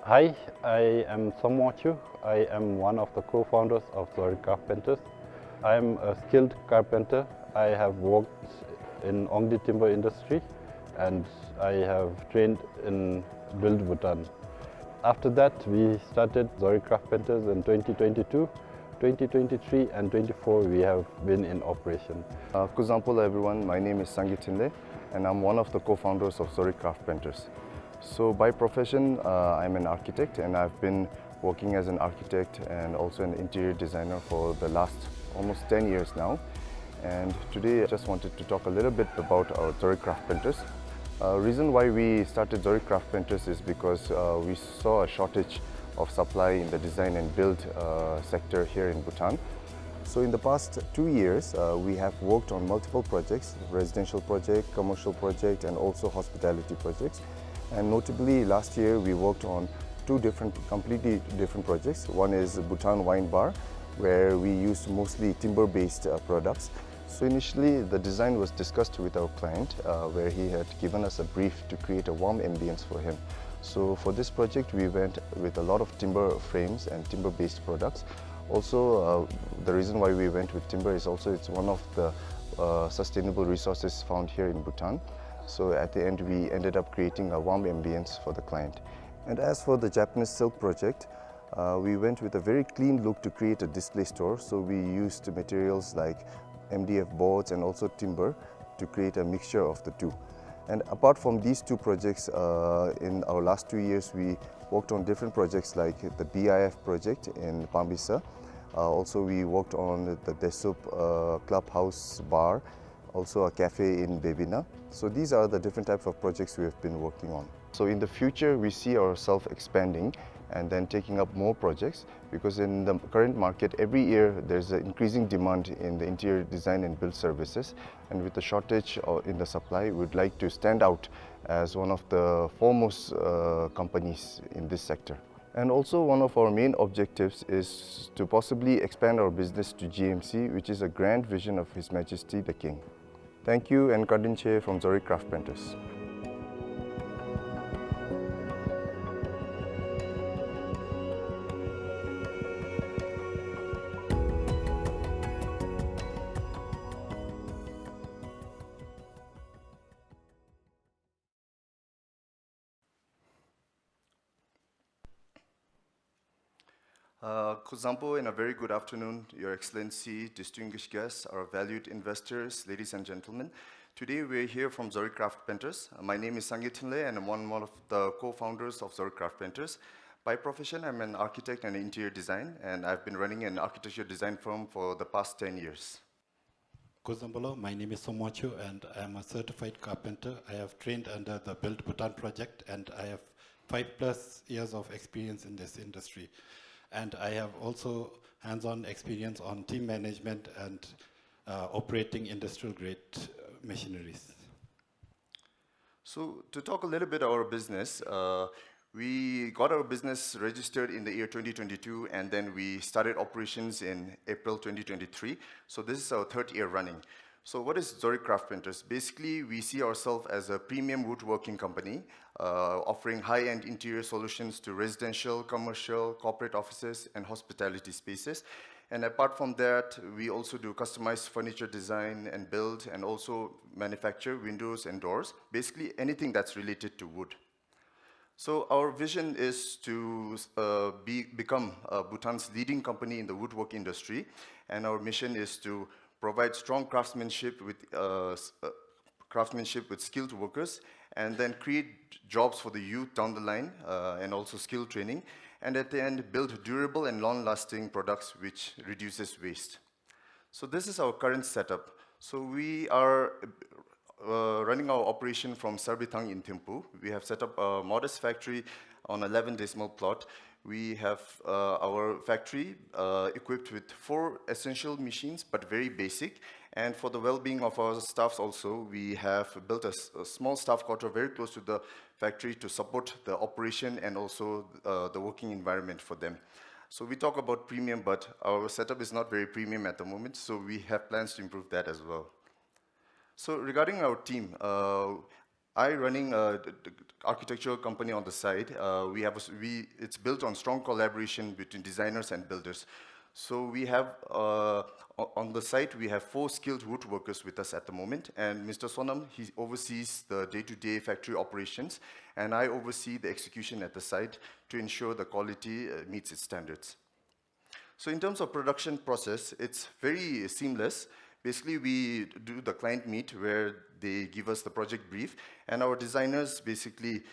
Hi, I am Samwachu. I am one of the co-founders of Zorig Craftpenters. I am a skilled carpenter. I have worked in Ongdi timber industry and I have trained in Build Bhutan. After that, we started Zorig Craftpenters in 2022, 2023 and 24 we have been in operation. Kuzampol everyone, my name is Sangitinle and I'm one of the co-founders of Zorig Craftpenters. So by profession, I'm an architect and I've been working as an architect and also an interior designer for the last almost 10 years now. And today I just wanted to talk a little bit about our Zorig Craftpenters. Reason why we started Zorig Craftpenters is because we saw a shortage of supply in the design and build sector here in Bhutan. So in the past 2 years, we have worked on multiple projects, residential project, commercial project and also hospitality projects. And notably, last year we worked on two completely different projects. One is Bhutan Wine Bar, where we used mostly timber-based products. So initially, the design was discussed with our client, where he had given us a brief to create a warm ambience for him. So for this project, we went with a lot of timber frames and timber-based products. Also, the reason why we went with timber is also it's one of the sustainable resources found here in Bhutan. So at the end, we ended up creating a warm ambience for the client. And as for the Japanese silk project, we went with a very clean look to create a display store. So we used materials like MDF boards and also timber to create a mixture of the two. And apart from these two projects, in our last 2 years, we worked on different projects like the BIF project in Pambisa. Also, we worked on the Desup Clubhouse Bar, also a cafe in Bebina. So these are the different types of projects we have been working on. So in the future, we see ourselves expanding and then taking up more projects, because in the current market, every year there's an increasing demand in the interior design and build services. And with the shortage in the supply, we'd like to stand out as one of the foremost companies in this sector. And also one of our main objectives is to possibly expand our business to GMC, which is a grand vision of His Majesty the King. Thank you, and Kardinche from Zorig Craftpenters. Kuzampo, and a very good afternoon, Your Excellency, distinguished guests, our valued investors, ladies and gentlemen. Today we're here from Zorig Craftpenters. My name is Sangitinle and I'm one of the co-founders of Zorig Craftpenters. By profession, I'm an architect and interior design, and I've been running an architecture design firm for the past 10 years. Kuzambolo, my name is Somwachu and I'm a certified carpenter. I have trained under the Build Bhutan project and I have 5+ years of experience in this industry. And I have also hands-on experience on team management and operating industrial-grade machineries. So to talk a little bit about our business, we got our business registered in the year 2022, and then we started operations in April 2023. So this is our 3rd year running. So what is Zorig Craftpenters? Basically, we see ourselves as a premium woodworking company, offering high-end interior solutions to residential, commercial, corporate offices, and hospitality spaces. And apart from that, we also do customized furniture design and build, and also manufacture windows and doors, basically anything that's related to wood. So our vision is to become Bhutan's leading company in the woodwork industry, and our mission is to provide strong craftsmanship with skilled workers, and then create jobs for the youth down the line, and also skill training, and at the end build durable and long-lasting products which reduces waste. So this is our current setup. So we are running our operation from Sarbithang in Thimphu. We have set up a modest factory on 11 decimal plot. We have our factory equipped with 4 essential machines, but very basic. And for the well-being of our staffs also, we have built a small staff quarter very close to the factory to support the operation and also the working environment for them. So we talk about premium, but our setup is not very premium at the moment, so we have plans to improve that as well. So regarding our team, I running the architectural company on the side. It's built on strong collaboration between designers and builders. So we have on the site we have 4 skilled woodworkers with us at the moment, and Mr. Sonam, he oversees the day-to-day factory operations, and I oversee the execution at the site to ensure the quality meets its standards. So in terms of production process, it's very seamless. Basically, we do the client meet where they give us the project brief, and our designers basically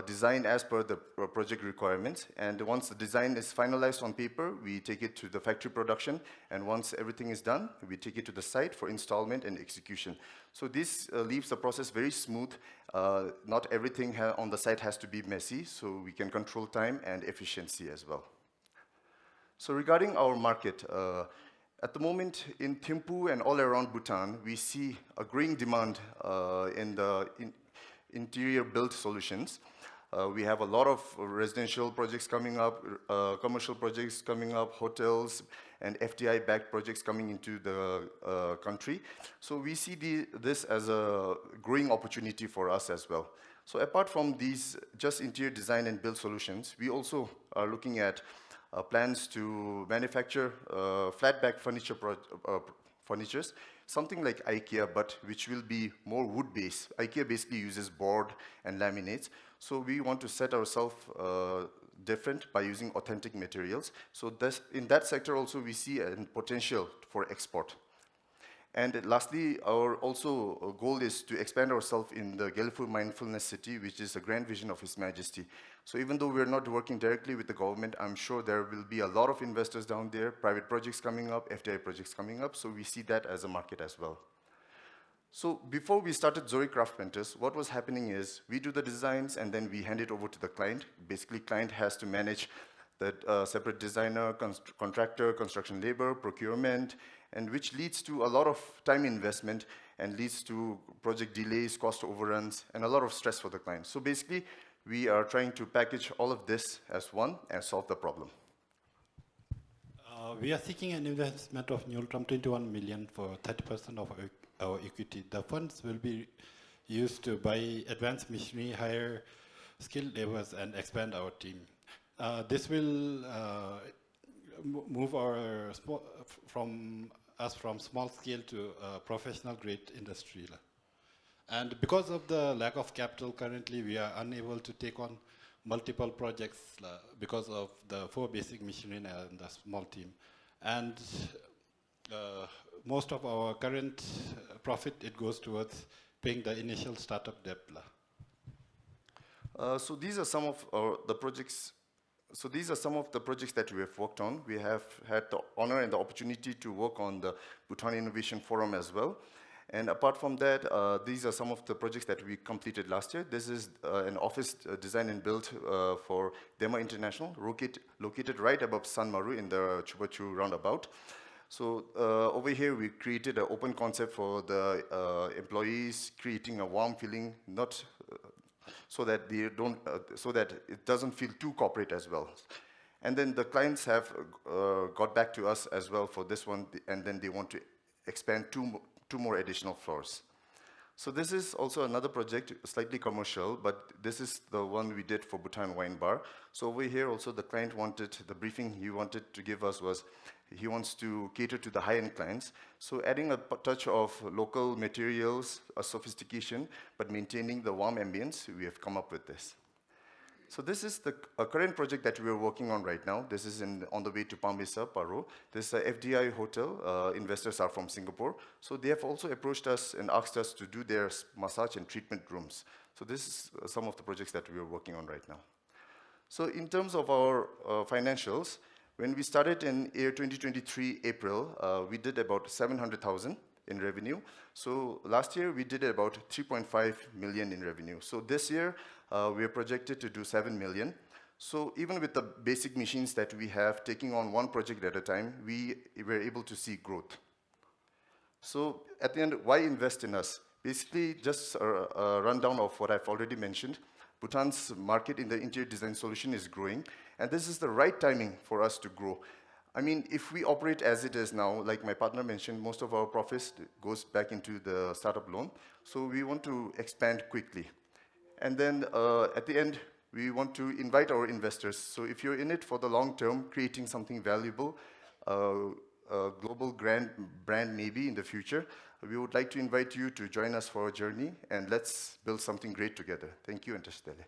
design as per the project requirements. And once the design is finalized on paper, we take it to the factory production. And once everything is done, we take it to the site for installment and execution. So this leaves the process very smooth. Not everything on the site has to be messy, so we can control time and efficiency as well. So regarding our market, at the moment in Thimphu and all around Bhutan, we see a growing demand in the interior built solutions. We have a lot of residential projects coming up, commercial projects coming up, hotels and FDI-backed projects coming into the country. So we see this as a growing opportunity for us as well. So apart from these just interior design and build solutions, we also are looking at plans to manufacture flat-back furnitures, something like IKEA, but which will be more wood-based. IKEA basically uses board and laminates, so we want to set ourselves different by using authentic materials. So in that sector also we see a potential for export. And lastly, our also goal is to expand ourselves in the Gelfur Mindfulness City, which is a grand vision of His Majesty. So even though we're not working directly with the government, I'm sure there will be a lot of investors down there, private projects coming up, FDI projects coming up, so we see that as a market as well. So before we started Zorig Craftpenters, what was happening is we do the designs and then we hand it over to the client. Basically, client has to manage the separate designer, contractor, construction labor, procurement, and which leads to a lot of time investment and leads to project delays, cost overruns, and a lot of stress for the client. So basically, we are trying to package all of this as one and solve the problem. We are seeking an investment of 21 million for 30% of our equity. The funds will be used to buy advanced machinery, hire skilled laborers, and expand our team. This will move from small scale to professional grade industry. And because of the lack of capital currently, we are unable to take on multiple projects because of the 4 basic machinery and the small team. And most of our current profit, it goes towards paying the initial startup debt. So these are some of the projects. So these are some of the projects that we have worked on. We have had the honor and the opportunity to work on the Bhutan Innovation Forum as well. And apart from that, these are some of the projects that we completed last year. This is an office design and built for Dema International, located right above San Maru in the Chubachu roundabout. So over here, we created an open concept for the employees, creating a warm feeling, not so that it doesn't feel too corporate as well. And then the clients have got back to us as well for this one, and then they want to expand two more additional floors. So this is also another project, slightly commercial, but this is the one we did for Bhutan Wine Bar. So over here also the client wanted, the briefing he wanted to give us was, he wants to cater to the high-end clients. So adding a touch of local materials, a sophistication, but maintaining the warm ambience, we have come up with this. So this is the current project that we are working on right now. This is on the way to Pambisa, Paro. This is a FDI hotel. Investors are from Singapore. So they have also approached us and asked us to do their massage and treatment rooms. So this is some of the projects that we are working on right now. So in terms of our financials, when we started in year 2023, April, we did about 700,000 in revenue. So last year we did about 3.5 million in revenue. So this year we are projected to do 7 million. So even with the basic machines that we have, taking on one project at a time, we were able to see growth. So at the end, why invest in us? Basically, just a rundown of what I've already mentioned. Bhutan's market in the interior design solution is growing, and this is the right timing for us to grow. I mean, if we operate as it is now, like my partner mentioned, most of our profits goes back into the startup loan. So we want to expand quickly. And then at the end, we want to invite our investors. So if you're in it for the long term, creating something valuable, a global brand maybe in the future, we would like to invite you to join us for a journey, and let's build something great together. Thank you, and Tashdele.